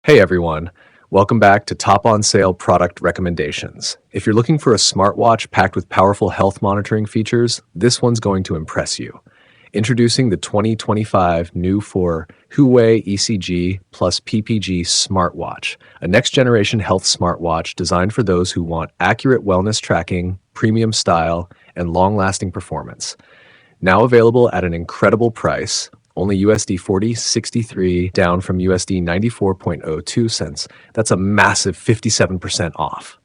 Hey everyone, welcome back to Top on Sale product recommendations. If you're looking for a smartwatch packed with powerful health monitoring features, this one's going to impress you. Introducing the 2025 new for HUAWEI ECG plus PPG smartwatch, a next generation health smartwatch designed for those who want accurate wellness tracking, premium style, and long-lasting performance. Now available at an incredible price, only USD 40.63 down from USD 94.02 cents. That's a massive 57% off.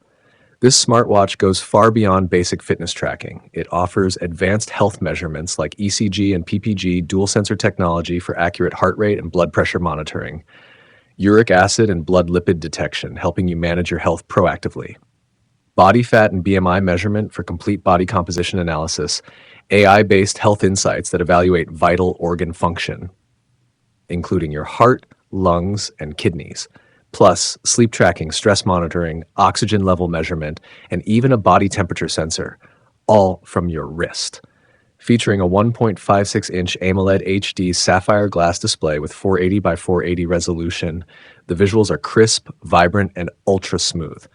This smartwatch goes far beyond basic fitness tracking. It offers advanced health measurements like ECG and PPG dual sensor technology for accurate heart rate and blood pressure monitoring, uric acid and blood lipid detection, helping you manage your health proactively, body fat and BMI measurement for complete body composition analysis, AI-based health insights that evaluate vital organ function, including your heart, lungs, and kidneys, plus sleep tracking, stress monitoring, oxygen level measurement, and even a body temperature sensor, all from your wrist. Featuring a 1.56-inch AMOLED HD sapphire glass display with 480 by 480 resolution, the visuals are crisp, vibrant, and ultra smooth.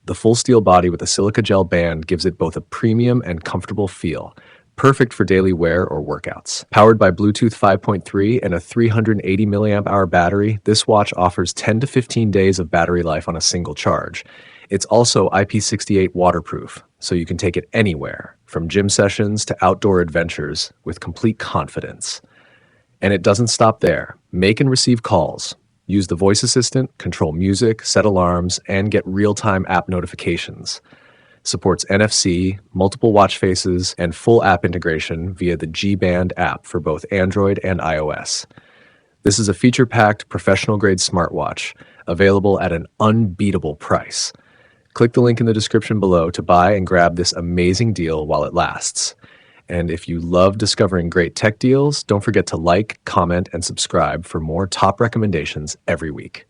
The full steel body with a silica gel band gives it both a premium and comfortable feel, perfect for daily wear or workouts. Powered by Bluetooth 5.3 and a 380 mAh battery, this watch offers 10 to 15 days of battery life on a single charge. It's also IP68 waterproof, so you can take it anywhere, from gym sessions to outdoor adventures, with complete confidence. And it doesn't stop there. Make and receive calls. Use the voice assistant, control music, set alarms, and get real-time app notifications. Supports NFC, multiple watch faces, and full app integration via the G-Band app for both Android and iOS. This is a feature-packed, professional-grade smartwatch, available at an unbeatable price. Click the link in the description below to buy and grab this amazing deal while it lasts. And if you love discovering great tech deals, don't forget to like, comment, and subscribe for more top recommendations every week.